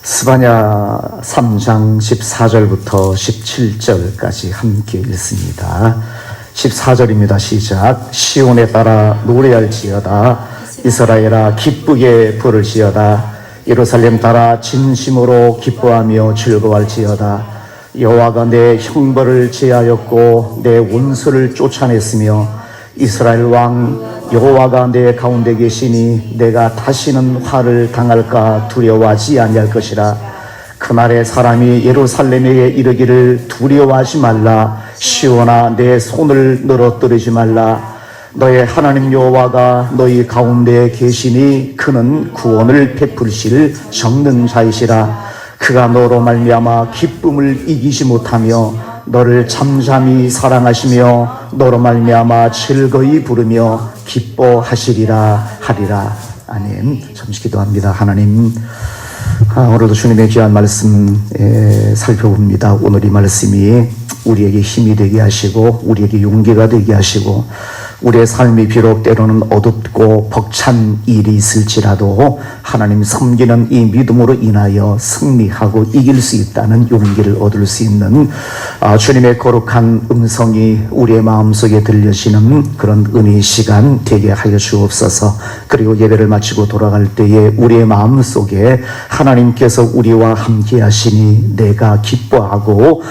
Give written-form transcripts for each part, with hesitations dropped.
스바냐 3장 14절부터 17절까지 함께 읽습니다. 14절입니다. 시작. 시온에 따라 노래할지어다. 이스라엘아 기쁘게 부를지어다. 예루살렘 따라 진심으로 기뻐하며 즐거워할지어다. 여호와가 내 형벌을 제하였고 내 원수를 쫓아냈으며 이스라엘 왕 여호와가 내 가운데 계시니 내가 다시는 화를 당할까 두려워하지 아니할 것이라. 그날에 사람이 예루살렘에게 이르기를 두려워하지 말라. 시온아 내 손을 늘어뜨리지 말라. 너의 하나님 여호와가 너희 가운데 계시니 그는 구원을 베풀실 전능자이시라. 그가 너로 말미암아 기쁨을 이기지 못하며 너를 잠잠히 사랑하시며 너로 말미암아 즐거이 부르며 기뻐하시리라 하리라. 아멘. 잠시 기도합니다. 하나님, 오늘도 주님의 귀한 말씀 살펴봅니다. 오늘 이 말씀이 우리에게 힘이 되게 하시고 우리에게 용기가 되게 하시고 우리의 삶이 비록 때로는 어둡고 벅찬 일이 있을지라도 하나님 섬기는 이 믿음으로 인하여 승리하고 이길 수 있다는 용기를 얻을 수 있는 주님의 거룩한 음성이 우리의 마음속에 들려지는 그런 은혜의 시간 되게 하여 주옵소서. 그리고 예배를 마치고 돌아갈 때에 우리의 마음속에 하나님께서 우리와 함께 하시니 내가 기뻐하고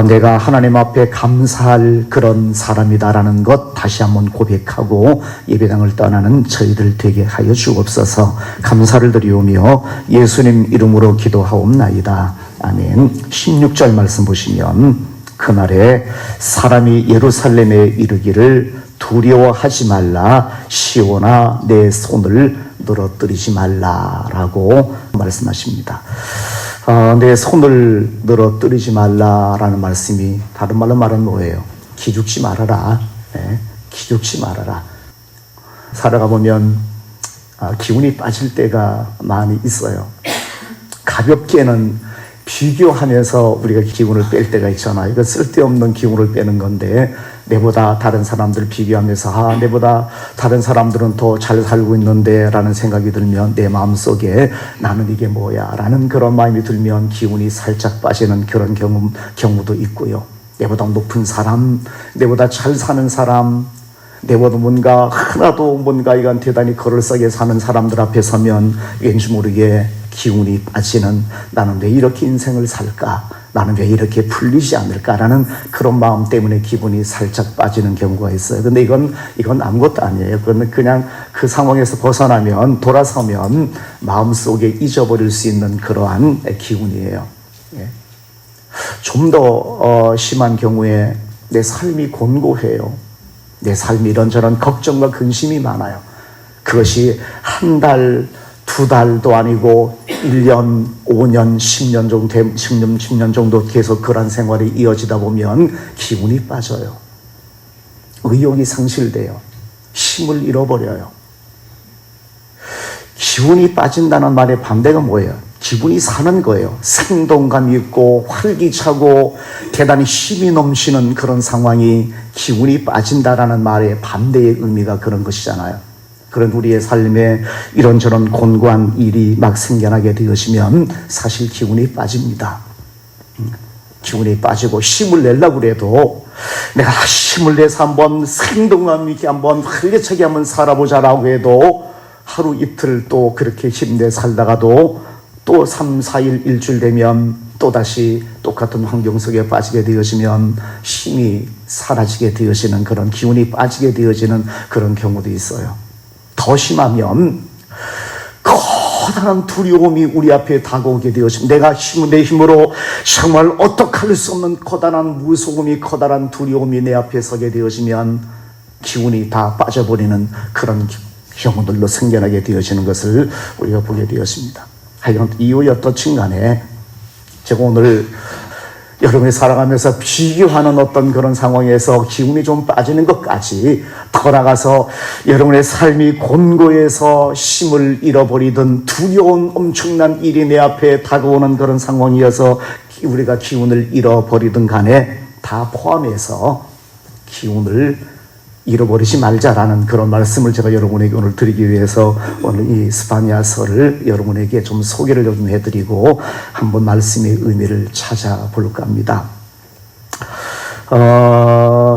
내가 하나님 앞에 감사할 그런 사람이다라는 것 다시 한번 고백하고 예배당을 떠나는 저희들 되게 하여 주옵소서. 감사를 드리오며 예수님 이름으로 기도하옵나이다. 아멘. 16절 말씀 보시면 그날에 사람이 예루살렘에 이르기를 두려워하지 말라. 시온아 내 손을 늘어뜨리지 말라라고 말씀하십니다. 내 손을 늘어뜨리지 말라라는 말씀이 다른 말로 말은 뭐예요? 기죽지 말아라. 네. 기죽지 말아라. 살아가 보면 기운이 빠질 때가 많이 있어요. 가볍게는 비교하면서 우리가 기운을 뺄 때가 있잖아요. 이거 쓸데없는 기운을 빼는 건데 내보다 다른 사람들 비교하면서 내보다 다른 사람들은 더 잘 살고 있는데 라는 생각이 들면 내 마음속에 나는 이게 뭐야 라는 그런 마음이 들면 기운이 살짝 빠지는 그런 경우도 있고요. 내보다 높은 사람, 내보다 잘 사는 사람, 내보다 뭔가 이건 대단히 거럴싸게 사는 사람들 앞에 서면 왠지 모르게 기운이 빠지는, 나는 왜 이렇게 인생을 살까? 나는 왜 이렇게 풀리지 않을까라는 그런 마음 때문에 기분이 살짝 빠지는 경우가 있어요. 근데 이건 아무것도 아니에요. 그건 그냥 그 상황에서 벗어나면, 돌아서면 마음속에 잊어버릴 수 있는 그러한 기운이에요. 좀 더 심한 경우에 내 삶이 곤고해요. 내 삶이 이런저런 걱정과 근심이 많아요. 그것이 한 달, 두 달도 아니고 1년, 5년, 10년 정도 계속 그런 생활이 이어지다 보면 기운이 빠져요. 의욕이 상실돼요. 힘을 잃어버려요. 기운이 빠진다는 말의 반대가 뭐예요? 기분이 사는 거예요. 생동감이 있고 활기차고 대단히 힘이 넘치는 그런 상황이 기운이 빠진다라는 말의 반대의 의미가 그런 것이잖아요. 그런 우리의 삶에 이런저런 곤고한 일이 막 생겨나게 되어지면 사실 기운이 빠집니다. 기운이 빠지고 힘을 내려고 그래도 내가 힘을 내서 한번 생동감 있게 한번 활기차게 한번 살아보자라고 해도 하루 이틀 또 그렇게 힘내 살다가도 또 3, 4일, 일주일 되면 또다시 똑같은 환경 속에 빠지게 되어지면 힘이 사라지게 되어지는 그런 기운이 빠지게 되어지는 그런 경우도 있어요. 더 심하면 커다란 두려움이 우리 앞에 다가오게 되어지면 내 힘으로 정말 어떻게 할 수 없는 커다란 무서움이, 커다란 두려움이 내 앞에 서게 되어지면 기운이 다 빠져버리는 그런 경우들로 생겨나게 되어지는 것을 우리가 보게 되었습니다. 하여간 이유에 어떻든 간에 제가 오늘 여러분이 살아가면서 비교하는 어떤 그런 상황에서 기운이 좀 빠지는 것까지 더 나가서 여러분의 삶이 곤고해서 힘을 잃어버리던 두려운 엄청난 일이 내 앞에 다가오는 그런 상황이어서 우리가 기운을 잃어버리든 간에 다 포함해서 기운을 잃어버리지 말자라는 그런 말씀을 제가 여러분에게 오늘 드리기 위해서 오늘 이 스바냐서를 여러분에게 좀 소개를 좀 해드리고 한번 말씀의 의미를 찾아볼까 합니다.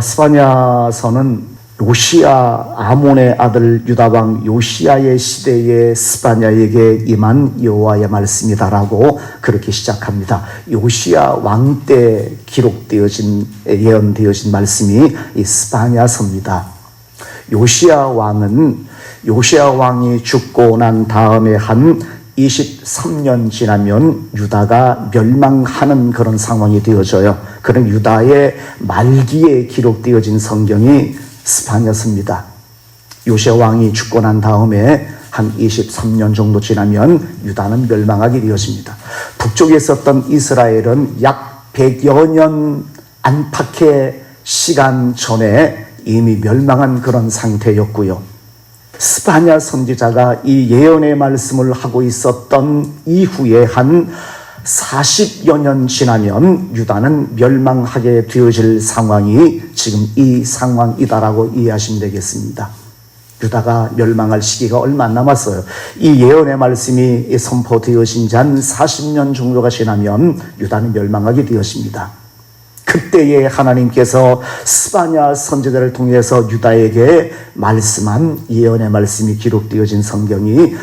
스바냐서는 요시야, 아몬의 아들 유다왕 요시야의 시대에 스바냐에게 임한 여호와의 말씀이다라고 그렇게 시작합니다. 요시야 왕 때 기록되어진, 예언되어진 말씀이 이 스바냐서입니다. 요시야 왕이 죽고 난 다음에 한 23년 지나면 유다가 멸망하는 그런 상황이 되어져요. 그런 유다의 말기에 기록되어진 성경이 스바냐서입니다. 요시야 왕이 죽고 난 다음에 한 23년 정도 지나면 유다는 멸망하게 되어집니다. 북쪽에 있었던 이스라엘은 약 100여 년 안팎의 시간 전에 이미 멸망한 그런 상태였고요. 스바냐 선지자가 이 예언의 말씀을 하고 있었던 이후에 한 40여 년 지나면 유다는 멸망하게 되어질 상황이 지금 이 상황이다라고 이해하시면 되겠습니다. 유다가 멸망할 시기가 얼마 안 남았어요. 이 예언의 말씀이 선포되어진 지 한 40년 정도가 지나면 유다는 멸망하게 되었습니다. 그때에 하나님께서 스바냐 선지자를 통해서 유다에게 말씀한 예언의 말씀이 기록되어진 성경이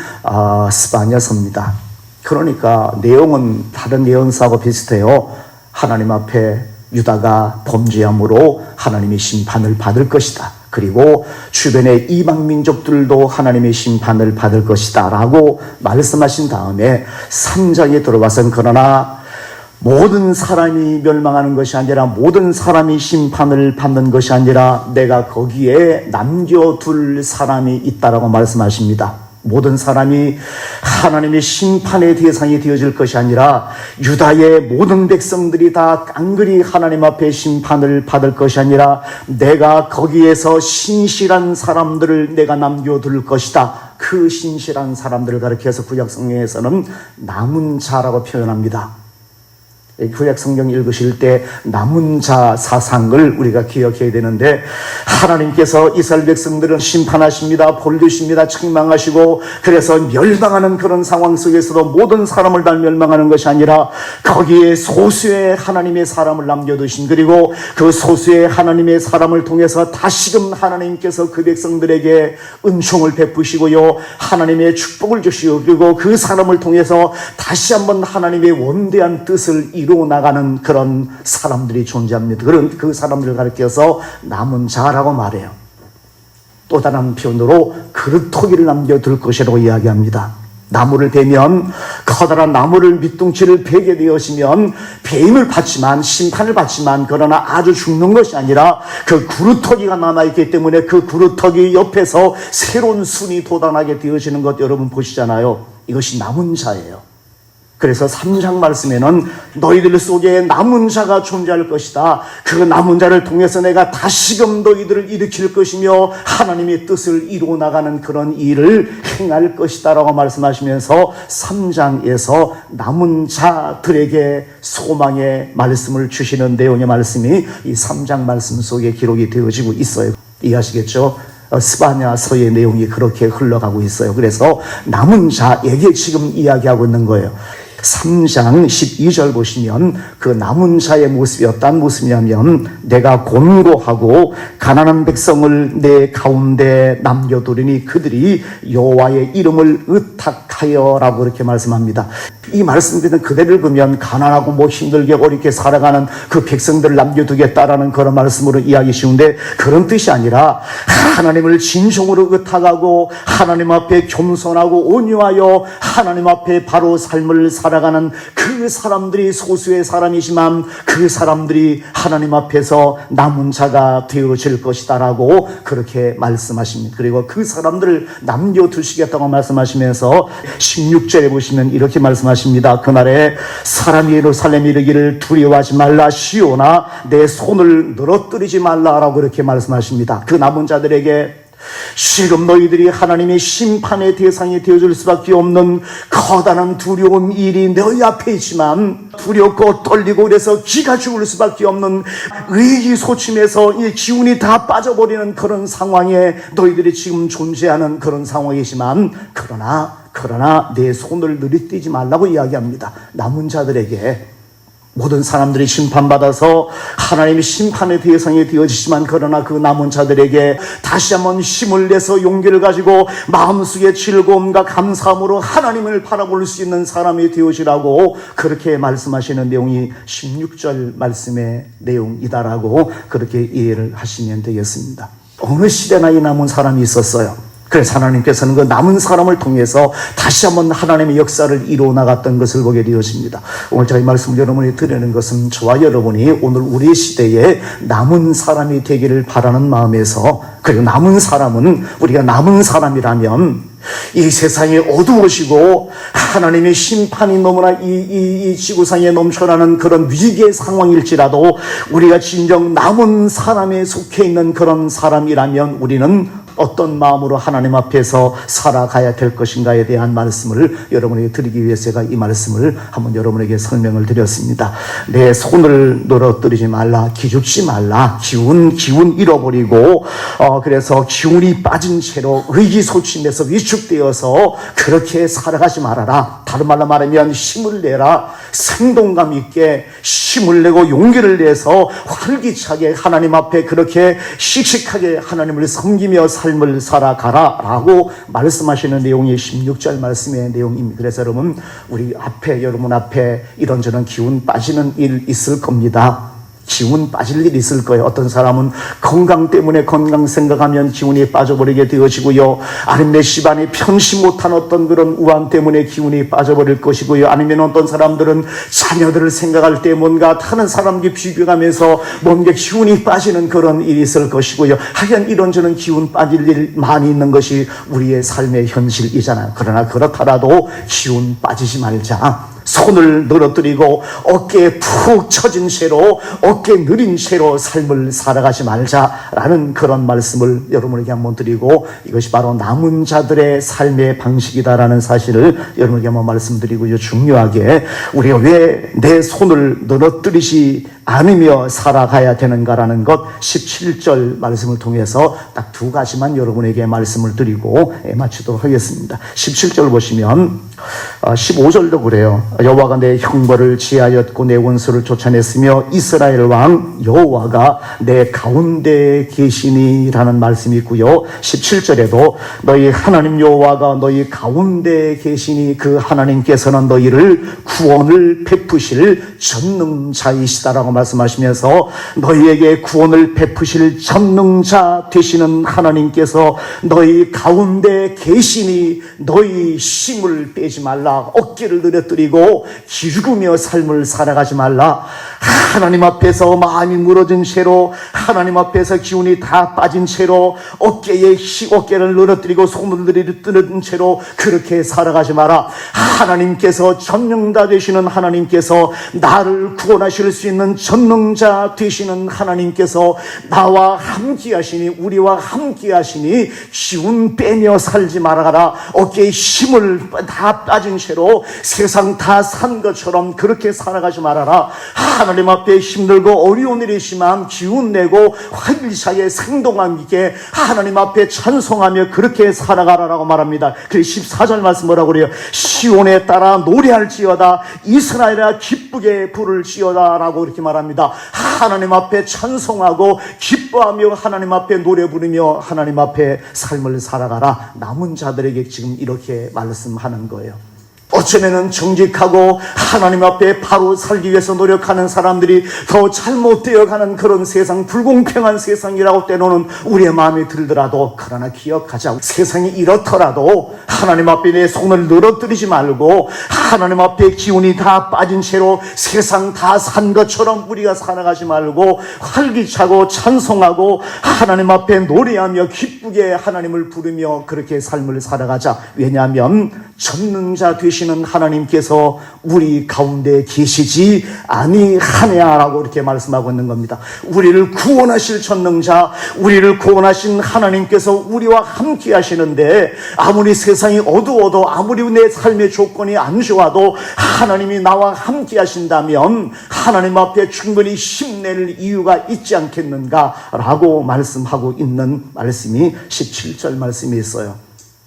스바냐서입니다. 그러니까 내용은 다른 예언서하고 비슷해요. 하나님 앞에 유다가 범죄함으로 하나님의 심판을 받을 것이다. 그리고 주변의 이방 민족들도 하나님의 심판을 받을 것이다 라고 말씀하신 다음에 3장에 들어와서는 그러나 모든 사람이 멸망하는 것이 아니라 모든 사람이 심판을 받는 것이 아니라 내가 거기에 남겨둘 사람이 있다라고 말씀하십니다. 모든 사람이 하나님의 심판의 대상이 되어질 것이 아니라 유다의 모든 백성들이 다 깡그리 하나님 앞에 심판을 받을 것이 아니라 내가 거기에서 신실한 사람들을 내가 남겨둘 것이다. 그 신실한 사람들을 가리켜서 구약 성경에서는 남은 자라고 표현합니다. 구약 성경 읽으실 때 남은 자 사상을 우리가 기억해야 되는데 하나님께서 이스라엘 백성들은 심판하십니다. 벌주십니다. 책망하시고 그래서 멸망하는 그런 상황 속에서도 모든 사람을 다 멸망하는 것이 아니라 거기에 소수의 하나님의 사람을 남겨두신 그리고 그 소수의 하나님의 사람을 통해서 다시금 하나님께서 그 백성들에게 은총을 베푸시고요. 하나님의 축복을 주시고 그리고 그 사람을 통해서 다시 한번 하나님의 원대한 뜻을 이루어나가는 그런 사람들이 존재합니다. 그런 그 사람들을 가리켜서 남은 자라고 말해요. 또 다른 표현으로 그릇토기를 남겨둘 것이라고 이야기합니다. 나무를 베면 커다란 나무를 밑둥치를 베게 되어지면 배임을 받지만 심판을 받지만 그러나 아주 죽는 것이 아니라 그 그루터기가 남아있기 때문에 그 그루터기 옆에서 새로운 순이 돋아나게 되어지는 것 여러분 보시잖아요. 이것이 남은 자예요. 그래서 3장 말씀에는 너희들 속에 남은 자가 존재할 것이다. 그 남은 자를 통해서 내가 다시금 너희들을 일으킬 것이며 하나님의 뜻을 이루어 나가는 그런 일을 행할 것이다 라고 말씀하시면서 3장에서 남은 자들에게 소망의 말씀을 주시는 내용의 말씀이 이 3장 말씀 속에 기록이 되어지고 있어요. 이해하시겠죠? 스바냐서의 내용이 그렇게 흘러가고 있어요. 그래서 남은 자에게 지금 이야기하고 있는 거예요. 3장 12절 보시면 그 남은 자의 모습이 어떤 모습이냐면 내가 곤고하고 가난한 백성을 내 가운데 남겨두리니 그들이 여호와의 이름을 의탁하여라고 그렇게 말씀합니다. 이 말씀드리는 그대를 보면 가난하고 뭐 힘들게 어렵게 살아가는 그 백성들을 남겨두겠다라는 그런 말씀으로 이야기 쉬운데 그런 뜻이 아니라 하나님을 진정으로 의탁하고 하나님 앞에 겸손하고 온유하여 하나님 앞에 바로 삶을 살아가는 그 사람들이 소수의 사람이지만 그 사람들이 하나님 앞에서 남은 자가 되어질 것이다라고 그렇게 말씀하십니다. 그리고 그 사람들을 남겨두시겠다고 말씀하시면서 16절에 보시면 이렇게 말씀하십니다. 그날에 사람이 예루살렘에 이르기를 두려워하지 말라 시온아 내 손을 늘어뜨리지 말라라고 그렇게 말씀하십니다. 그 남은 자들에게 지금 너희들이 하나님의 심판의 대상이 되어줄 수밖에 없는 커다란 두려운 일이 너희 앞에 있지만 두렵고 떨리고 그래서 기가 죽을 수밖에 없는 의기소침해서 이 기운이 다 빠져버리는 그런 상황에 너희들이 지금 존재하는 그런 상황이지만 그러나 내 손을 느릿띄지 말라고 이야기합니다. 남은 자들에게. 모든 사람들이 심판받아서 하나님의 심판의 대상이 되어지지만 그러나 그 남은 자들에게 다시 한번 힘을 내서 용기를 가지고 마음속의 즐거움과 감사함으로 하나님을 바라볼 수 있는 사람이 되어지라고 그렇게 말씀하시는 내용이 16절 말씀의 내용이다라고 그렇게 이해를 하시면 되겠습니다. 어느 시대나 이 남은 사람이 있었어요. 그래서 하나님께서는 그 남은 사람을 통해서 다시 한번 하나님의 역사를 이루어 나갔던 것을 보게 되어집니다. 오늘 저희 말씀을 여러분이 드리는 것은 저와 여러분이 오늘 우리 시대에 남은 사람이 되기를 바라는 마음에서, 그리고 남은 사람은 우리가 남은 사람이라면 이 세상이 어두워지고 하나님의 심판이 너무나 이 지구상에 넘쳐나는 그런 위기의 상황일지라도 우리가 진정 남은 사람에 속해 있는 그런 사람이라면 우리는 어떤 마음으로 하나님 앞에서 살아가야 될 것인가에 대한 말씀을 여러분에게 드리기 위해서 제가 이 말씀을 한번 여러분에게 설명을 드렸습니다. 내 손을 늘어뜨리지 말라, 기죽지 말라, 기운 잃어버리고 그래서 기운이 빠진 채로 의기소침해서 위축되어서 그렇게 살아가지 말아라. 다른 말로 말하면 힘을 내라. 생동감 있게 힘을 내고 용기를 내서 활기차게 하나님 앞에 그렇게 씩씩하게 하나님을 섬기며 삶을 살아가라 라고 말씀하시는 내용이 16절 말씀의 내용입니다. 그래서 여러분, 여러분 앞에 이런저런 기운 빠지는 일 있을 겁니다. 기운 빠질 일이 있을 거예요. 어떤 사람은 건강 때문에 건강 생각하면 기운이 빠져버리게 되어지고요. 아니면 내 집안이 편치 못한 어떤 그런 우환 때문에 기운이 빠져버릴 것이고요. 아니면 어떤 사람들은 자녀들을 생각할 때 뭔가 다른 사람과 비교하면서 뭔가 기운이 빠지는 그런 일이 있을 것이고요. 하여간 이런저런 기운 빠질 일 많이 있는 것이 우리의 삶의 현실이잖아요. 그러나 그렇더라도 기운 빠지지 말자. 손을 늘어뜨리고 어깨에 푹 처진 채로 어깨 느린 채로 삶을 살아가지 말자라는 그런 말씀을 여러분에게 한번 드리고, 이것이 바로 남은 자들의 삶의 방식이다라는 사실을 여러분에게 한번 말씀드리고요. 중요하게 우리가 왜 내 손을 늘어뜨리지 않으며 살아가야 되는가라는 것 17절 말씀을 통해서 딱 두 가지만 여러분에게 말씀을 드리고 마치도록 하겠습니다. 17절 보시면 15절도 그래요. 여호와가 내 형벌을 지하였고 내 원수를 쫓아냈으며 이스라엘 왕 여호와가 내 가운데 계시니라는 말씀이 있고요. 17절에도 너희 하나님 여호와가 너희 가운데 계시니 그 하나님께서는 너희를 구원을 베푸실 전능자이시다라고 말씀하시면서 너희에게 구원을 베푸실 전능자 되시는 하나님께서 너희 가운데 계시니 너희 힘을 빼지 말라. 어깨를 늘어뜨리고 기죽으며 삶을 살아가지 말라. 하나님 앞에서 마음이 무너진 채로, 하나님 앞에서 기운이 다 빠진 채로 어깨를 늘어뜨리고 손을 늘어뜨린 채로 그렇게 살아가지 마라. 하나님께서 전능자 되시는 하나님께서, 나를 구원하실 수 있는 전능자 되시는 하나님께서 나와 함께 하시니, 우리와 함께 하시니 기운 빼며 살지 말아라. 어깨에 힘을 다 빠진 채로 세상 다 산 것처럼 그렇게 살아가지 말아라. 하나님 앞에 힘들고 어려운 일이 있지만 기운 내고 활기차게 생동감 있게 하나님 앞에 찬송하며 그렇게 살아가라라고 말합니다. 그래서 14절 말씀 뭐라고 그래요? 시온에 따라 노래할지어다, 이스라엘아 기쁘게 부를지어다 라고 이렇게 말합니다. 하나님 앞에 찬송하고 기뻐하며 하나님 앞에 노래 부르며 하나님 앞에 삶을 살아가라. 남은 자들에게 지금 이렇게 말씀하는 거예요. 어쩌면은 정직하고 하나님 앞에 바로 살기 위해서 노력하는 사람들이 더 잘못되어 가는 그런 세상, 불공평한 세상이라고 때로는 우리의 마음이 들더라도, 그러나 기억하자. 세상이 이렇더라도 하나님 앞에 내 손을 늘어뜨리지 말고 하나님 앞에 기운이 다 빠진 채로 세상 다 산 것처럼 우리가 살아가지 말고 활기차고 찬송하고 하나님 앞에 노래하며 기쁘게 하나님을 부르며 그렇게 삶을 살아가자. 왜냐하면 전능자 되시는 하나님께서 우리 가운데 계시지 아니하냐라고 이렇게 말씀하고 있는 겁니다. 우리를 구원하실 전능자, 우리를 구원하신 하나님께서 우리와 함께 하시는데, 아무리 세상이 어두워도, 아무리 내 삶의 조건이 안 좋아도 하나님이 나와 함께 하신다면 하나님 앞에 충분히 힘낼 이유가 있지 않겠는가라고 말씀하고 있는 말씀이 17절 말씀이 있어요.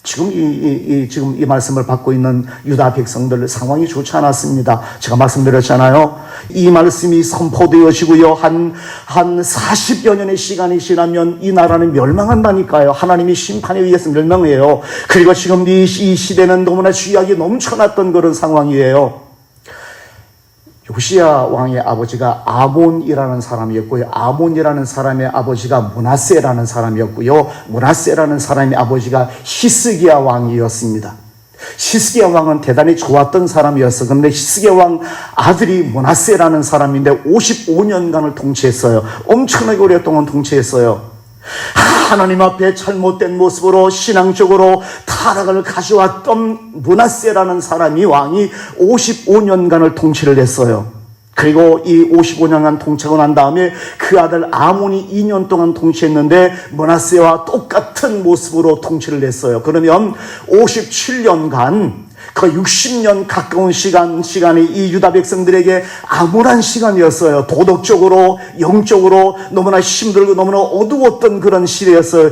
지금 이 말씀을 받고 있는 유다 백성들 상황이 좋지 않았습니다. 제가 말씀드렸잖아요. 이 말씀이 선포되어지고요. 한 40여 년의 시간이 지나면 이 나라는 멸망한다니까요. 하나님이 심판에 의해서 멸망해요. 그리고 지금 이 시대는 너무나 죄악이 넘쳐났던 그런 상황이에요. 요시야 왕의 아버지가 아몬이라는 사람이었고요. 아몬이라는 사람의 아버지가 므낫세라는 사람이었고요. 므낫세라는 사람의 아버지가 히스기야 왕이었습니다. 히스기야 왕은 대단히 좋았던 사람이었어요. 그런데 히스기야 왕 아들이 므낫세라는 사람인데 55년간을 통치했어요. 엄청나게 오랫동안 통치했어요. 하나님 앞에 잘못된 모습으로 신앙적으로 타락을 가져왔던 므낫세라는 사람이 왕이 55년간을 통치를 했어요. 그리고 이 55년간 통치하고 난 다음에 그 아들 아몬이 2년 동안 통치했는데 므낫세와 똑같은 모습으로 통치를 했어요. 그러면 57년간 그 60년 가까운 시간이 이 유다 백성들에게 암울한 시간이었어요. 도덕적으로, 영적으로 너무나 힘들고 너무나 어두웠던 그런 시대였어요.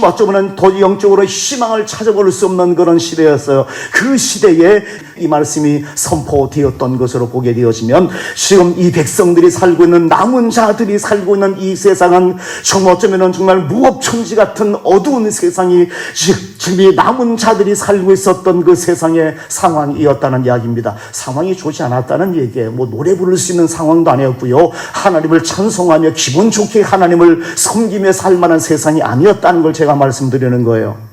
어쩌면 더 영적으로 희망을 찾아볼 수 없는 그런 시대였어요. 그 시대에 이 말씀이 선포되었던 것으로 보게 되어지면, 지금 이 백성들이 살고 있는, 남은 자들이 살고 있는 이 세상은 정말 어쩌면 정말 무법천지 같은 어두운 세상이, 지금 이 남은 자들이 살고 있었던 그 세상의 상황이었다는 이야기입니다. 상황이 좋지 않았다는 얘기예요. 노래 부를 수 있는 상황도 아니었고요. 하나님을 찬송하며 기분 좋게 하나님을 섬기며 살 만한 세상이 아니었다는 걸 제가 말씀드리는 거예요.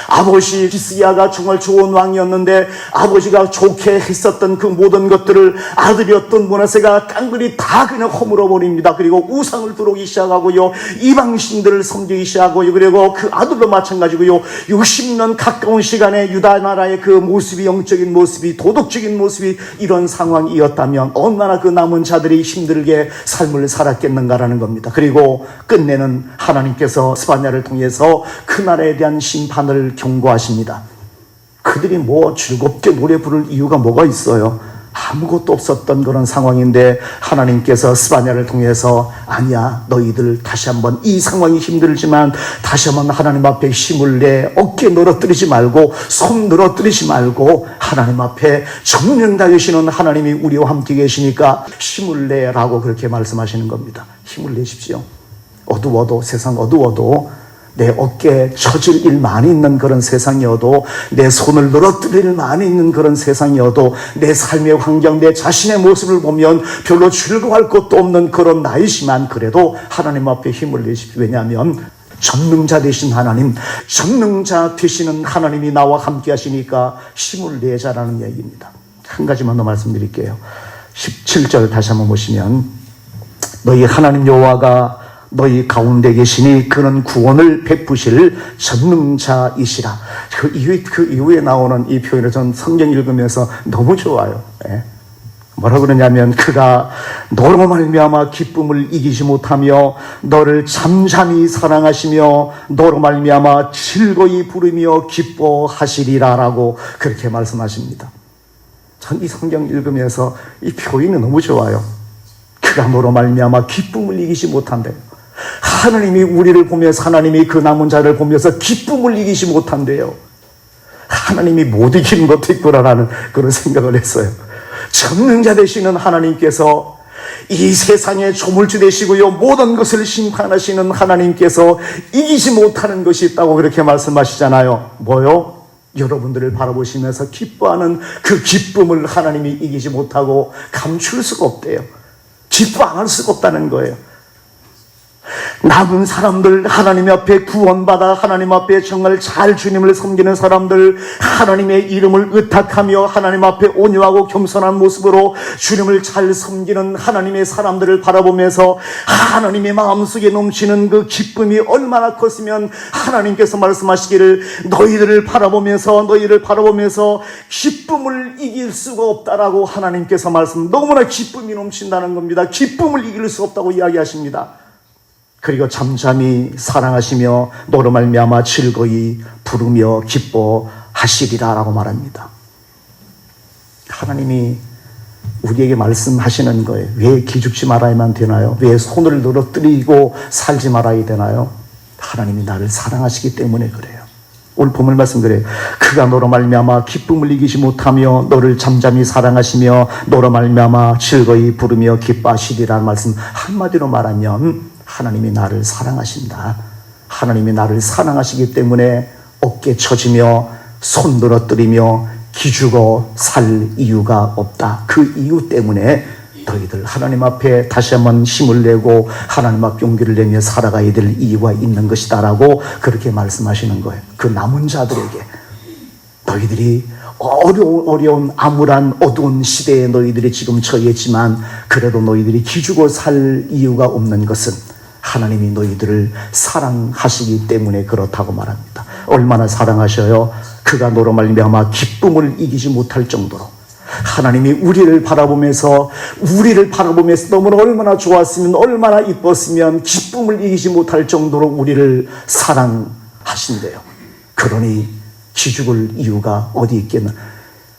아버지 히스기야가 정말 좋은 왕이었는데 아버지가 좋게 했었던 그 모든 것들을 아들이었던 므낫세가 깡그리 다 그냥 허물어 버립니다. 그리고 우상을 들어오기 시작하고요, 이방신들을 섬기기 시작하고요, 그리고 그 아들도 마찬가지고요. 60년 가까운 시간에 유다 나라의 그 모습이, 영적인 모습이, 도덕적인 모습이 이런 상황이었다면 얼마나 그 남은 자들이 힘들게 삶을 살았겠는가라는 겁니다. 그리고 끝내는 하나님께서 스바냐를 통해서 그 나라에 대한 심판을 경고하십니다. 그들이 즐겁게 노래 부를 이유가 뭐가 있어요? 아무것도 없었던 그런 상황인데 하나님께서 스바냐를 통해서, 아니야, 너희들 다시 한번, 이 상황이 힘들지만 다시 한번 하나님 앞에 힘을 내, 어깨 늘어뜨리지 말고, 손 늘어뜨리지 말고, 하나님 앞에 전능자이시는 하나님이 우리와 함께 계시니까 힘을 내라고 그렇게 말씀하시는 겁니다. 힘을 내십시오. 어두워도, 세상 어두워도, 내 어깨에 처질 일 많이 있는 그런 세상이어도, 내 손을 늘어뜨릴 일 많이 있는 그런 세상이어도, 내 삶의 환경, 내 자신의 모습을 보면 별로 즐거워할 것도 없는 그런 나이지만 그래도 하나님 앞에 힘을 내십시오. 왜냐하면 전능자 되신 하나님, 전능자 되시는 하나님이 나와 함께 하시니까 힘을 내자라는 얘기입니다. 한 가지만 더 말씀드릴게요. 17절 다시 한번 보시면, 너희 하나님 여호와가 너희 가운데 계시니 그는 구원을 베푸실 전능자이시라. 그 이후에 나오는 이 표현을 전 성경 읽으면서 너무 좋아요. 뭐라 그러냐면, 그가 너로 말미암아 기쁨을 이기지 못하며 너를 잠잠히 사랑하시며 너로 말미암아 즐거이 부르며 기뻐하시리라라고 그렇게 말씀하십니다. 전 이 성경 읽으면서 이 표현이 너무 좋아요. 그가 너로 말미암아 기쁨을 이기지 못한대요. 하나님이 우리를 보면서, 하나님이 그 남은 자를 보면서 기쁨을 이기지 못한대요. 하나님이 못 이기는 것도 있구나라는 그런 생각을 했어요. 전능자 되시는 하나님께서, 이 세상의 조물주 되시고요, 모든 것을 심판하시는 하나님께서 이기지 못하는 것이 있다고 그렇게 말씀하시잖아요. 뭐요? 여러분들을 바라보시면서 기뻐하는 그 기쁨을 하나님이 이기지 못하고 감출 수가 없대요. 기뻐 안 할 수가 없다는 거예요. 남은 사람들, 하나님 앞에 구원받아 하나님 앞에 정말 잘 주님을 섬기는 사람들, 하나님의 이름을 의탁하며 하나님 앞에 온유하고 겸손한 모습으로 주님을 잘 섬기는 하나님의 사람들을 바라보면서 하나님의 마음속에 넘치는 그 기쁨이 얼마나 컸으면 하나님께서 말씀하시기를 너희를 바라보면서 기쁨을 이길 수가 없다라고 하나님께서 너무나 기쁨이 넘친다는 겁니다. 기쁨을 이길 수 없다고 이야기하십니다. 그리고 잠잠히 사랑하시며 너로 말미암아 즐거이 부르며 기뻐하시리라 라고 말합니다. 하나님이 우리에게 말씀하시는 거예요. 왜 기죽지 말아야만 되나요? 왜 손을 늘어뜨리고 살지 말아야 되나요? 하나님이 나를 사랑하시기 때문에 그래요. 오늘 본문 말씀 그래요. 그가 너로 말미암아 기쁨을 이기지 못하며 너를 잠잠히 사랑하시며 너로 말미암아 즐거이 부르며 기뻐하시리라는 말씀, 한마디로 말하면 하나님이 나를 사랑하신다. 하나님이 나를 사랑하시기 때문에 어깨 쳐지며 손 늘어뜨리며 기죽어 살 이유가 없다. 그 이유 때문에 너희들 하나님 앞에 다시 한번 힘을 내고 하나님 앞 용기를 내며 살아가야 될 이유가 있는 것이다 라고 그렇게 말씀하시는 거예요. 그 남은 자들에게 너희들이 어려운 암울한 어두운 시대에 너희들이 지금 처했지만 그래도 너희들이 기죽어 살 이유가 없는 것은 하나님이 너희들을 사랑하시기 때문에 그렇다고 말합니다. 얼마나 사랑하셔요? 그가 너로 말미암아 기쁨을 이기지 못할 정도로 하나님이 우리를 바라보면서 너무나 얼마나 좋았으면 얼마나 이뻤으면 기쁨을 이기지 못할 정도로 우리를 사랑하신대요. 그러니 기죽을 이유가 어디 있겠나.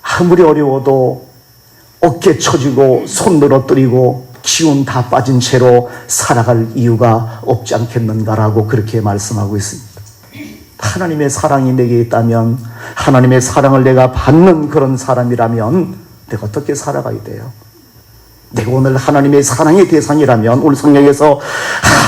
아무리 어려워도 어깨 쳐지고 손 늘어뜨리고 기운 다 빠진 채로 살아갈 이유가 없지 않겠는가라고 그렇게 말씀하고 있습니다. 하나님의 사랑이 내게 있다면, 하나님의 사랑을 내가 받는 그런 사람이라면 내가 어떻게 살아가야 돼요? 내가 오늘 하나님의 사랑의 대상이라면, 오늘 성경에서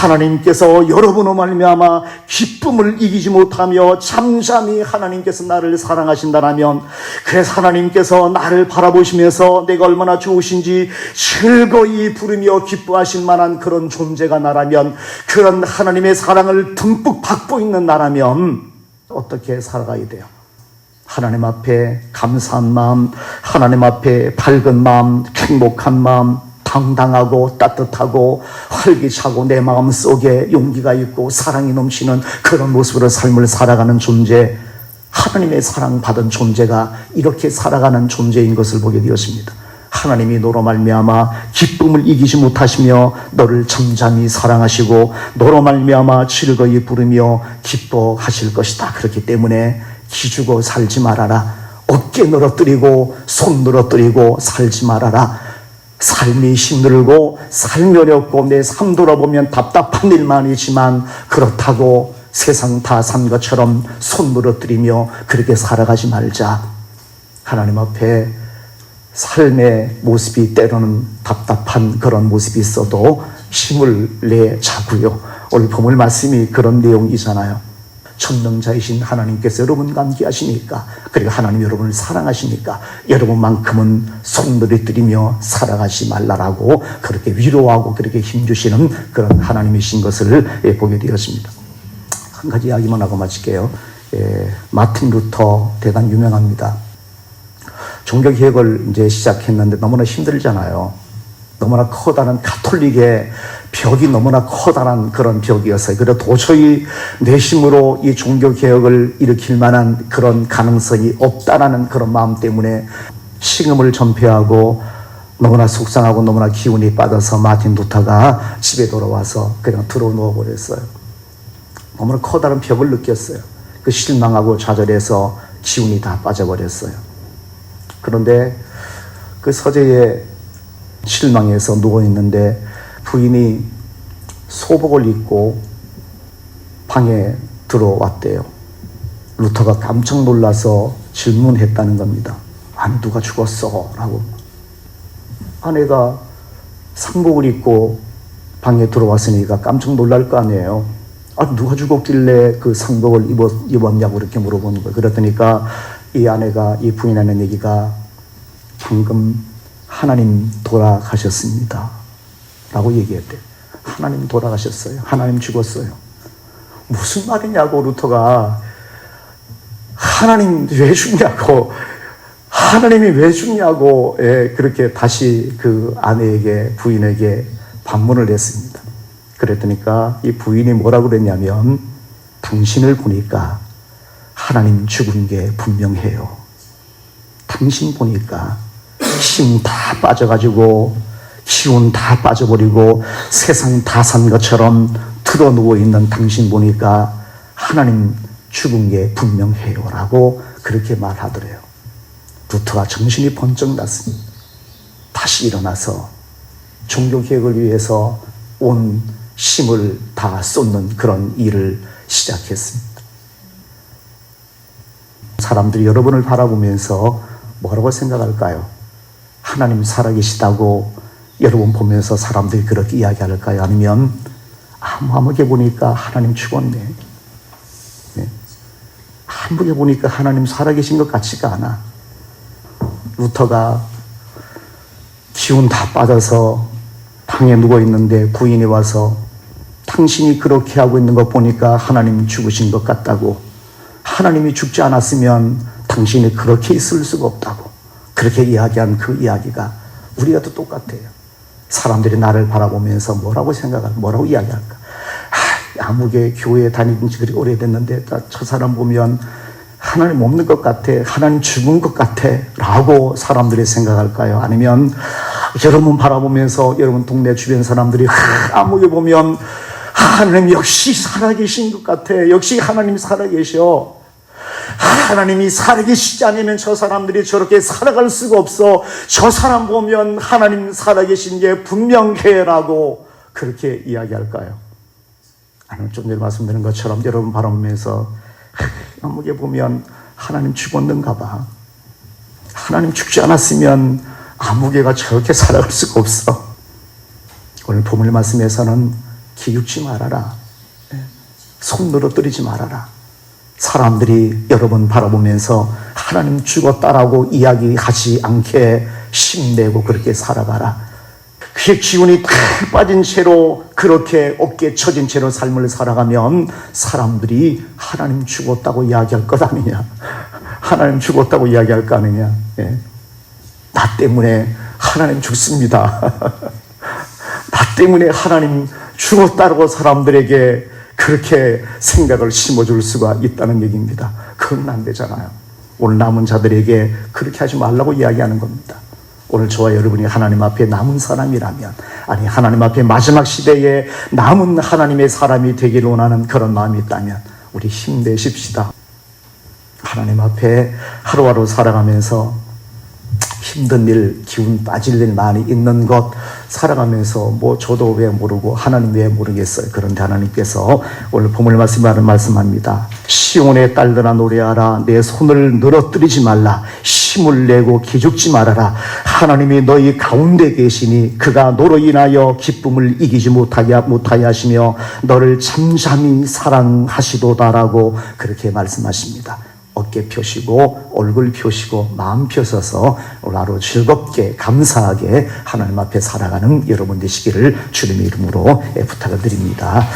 하나님께서 여러분의 말미암아 기쁨을 이기지 못하며 잠잠히 하나님께서 나를 사랑하신다면, 그래서 하나님께서 나를 바라보시면서 내가 얼마나 좋으신지 즐거이 부르며 기뻐하실 만한 그런 존재가 나라면, 그런 하나님의 사랑을 듬뿍 받고 있는 나라면 어떻게 살아가야 돼요? 하나님 앞에 감사한 마음, 하나님 앞에 밝은 마음, 행복한 마음, 당당하고 따뜻하고 활기차고 내 마음 속에 용기가 있고 사랑이 넘치는 그런 모습으로 삶을 살아가는 존재, 하나님의 사랑받은 존재가 이렇게 살아가는 존재인 것을 보게 되었습니다. 하나님이 너로 말미암아 기쁨을 이기지 못하시며 너를 잠잠히 사랑하시고 너로 말미암아 즐거이 부르며 기뻐하실 것이다. 그렇기 때문에 기죽어 살지 말아라. 어깨 늘어뜨리고 손 늘어뜨리고 살지 말아라. 삶이 힘들고 삶이 어렵고 내 삶 돌아보면 답답한 일만이지만 그렇다고 세상 다 산 것처럼 손 늘어뜨리며 그렇게 살아가지 말자. 하나님 앞에 삶의 모습이 때로는 답답한 그런 모습이 있어도 힘을 내자고요. 오늘 본문 말씀이 그런 내용이잖아요. 전능자이신 하나님께서 여러분과 함께 하시니까, 그리고 하나님 여러분을 사랑하시니까 여러분만큼은 손 늘어뜨리며 살아가지 말라라고 그렇게 위로하고 그렇게 힘주시는 그런 하나님이신 것을 보게 되었습니다. 한 가지 이야기만 하고 마칠게요. 마틴 루터 대단히 유명합니다. 종교개혁을 이제 시작했는데 너무나 힘들잖아요. 너무나 커다란 가톨릭의 벽이 너무나 커다란 그런 벽이었어요. 그래서 도저히 내 힘으로 이 종교개혁을 일으킬 만한 그런 가능성이 없다라는 그런 마음 때문에 식음을 전폐하고 너무나 속상하고 너무나 기운이 빠져서 마틴 루터가 집에 돌아와서 그냥 들어 누워버렸어요. 너무나 커다란 벽을 느꼈어요. 그 실망하고 좌절해서 기운이 다 빠져버렸어요. 그런데 그 서재에 실망해서 누워있는데 부인이 소복을 입고 방에 들어왔대요. 루터가 깜짝 놀라서 질문했다는 겁니다. 아니, 누가 죽었어? 라고. 아내가 상복을 입고 방에 들어왔으니까 깜짝 놀랄 거 아니에요. 아, 누가 죽었길래 그 상복을 입었냐고 이렇게 물어보는 거예요. 그랬더니까 이 아내가, 이 부인하는 얘기가 방금 하나님 돌아가셨습니다 라고 얘기했대요. 하나님 돌아가셨어요. 하나님 죽었어요. 무슨 말이냐고 루터가 하나님 왜 죽냐고 하나님이 왜 죽냐고 그렇게 다시 그 아내에게 부인에게 반문을 했습니다. 그랬더니까 이 부인이 뭐라고 그랬냐면 당신을 보니까 하나님 죽은 게 분명해요. 당신 보니까 힘 다 빠져가지고 기운 다 빠져버리고 세상 다 산 것처럼 들어 누워있는 당신 보니까 하나님 죽은 게 분명해요 라고 그렇게 말하더래요. 루터가 정신이 번쩍 났습니다. 다시 일어나서 종교개혁을 위해서 온 힘을 다 쏟는 그런 일을 시작했습니다. 사람들이 여러분을 바라보면서 뭐라고 생각할까요? 하나님 살아계시다고 여러분 보면서 사람들이 그렇게 이야기할까요? 아니면 아무게 보니까 하나님 죽었네. 네. 아무게 보니까 하나님 살아계신 것 같지가 않아. 루터가 기운 다 빠져서 방에 누워있는데 부인이 와서 당신이 그렇게 하고 있는 것 보니까 하나님 죽으신 것 같다고, 하나님이 죽지 않았으면 당신이 그렇게 있을 수가 없다고 그렇게 이야기한 그 이야기가 우리가 또 똑같아요. 사람들이 나를 바라보면서 뭐라고 이야기할까? 아무개 교회에 다니는 지 그리 오래됐는데 저 사람 보면 하나님 없는 것 같아, 하나님 죽은 것 같아 라고 사람들이 생각할까요? 아니면 여러분 바라보면서 여러분 동네 주변 사람들이 아무개 보면 하나님 역시 살아계신 것 같아, 역시 하나님 살아계셔, 하나님이 살아계시지 않으면 저 사람들이 저렇게 살아갈 수가 없어, 저 사람 보면 하나님 살아계신 게 분명해 라고 그렇게 이야기할까요? 아니면 좀 전에 말씀드린 것처럼 여러분 바라보면서 아무게 보면 하나님 죽었는가 봐, 하나님 죽지 않았으면 아무개가 저렇게 살아갈 수가 없어. 오늘 본문 말씀에서는 기죽지 말아라, 손 늘어뜨리지 말아라. 사람들이 여러분 바라보면서 하나님 죽었다라고 이야기하지 않게 힘내고 그렇게 살아가라. 그의 기운이 다 빠진 채로 그렇게 어깨에 처진 채로 삶을 살아가면 사람들이 하나님 죽었다고 이야기할 것 아니냐, 하나님 죽었다고 이야기할 거 아니냐. 나 때문에 하나님 죽습니다. 나 때문에 하나님 죽었다고 사람들에게 그렇게 생각을 심어줄 수가 있다는 얘기입니다. 그건 안 되잖아요. 오늘 남은 자들에게 그렇게 하지 말라고 이야기하는 겁니다. 오늘 저와 여러분이 하나님 앞에 남은 사람이라면, 아니 하나님 앞에 마지막 시대에 남은 하나님의 사람이 되기를 원하는 그런 마음이 있다면 우리 힘내십시다. 하나님 앞에 하루하루 살아가면서 힘든 일, 기운 빠질 일 많이 있는 것 살아가면서 뭐 저도 왜 모르고 하나님 왜 모르겠어요. 그런데 하나님께서 오늘 본문 말씀합니다. 시온의 딸들아 노래하라, 내 손을 늘어뜨리지 말라, 힘을 내고 기죽지 말아라. 하나님이 너희 가운데 계시니 그가 너로 인하여 기쁨을 이기지 못하게 하시며 너를 잠잠히 사랑하시도다라고 그렇게 말씀하십니다. 어깨 펴시고 얼굴 펴시고 마음 펴셔서 오늘 하루 즐겁게 감사하게 하나님 앞에 살아가는 여러분 되시기를 주님의 이름으로 부탁을 드립니다.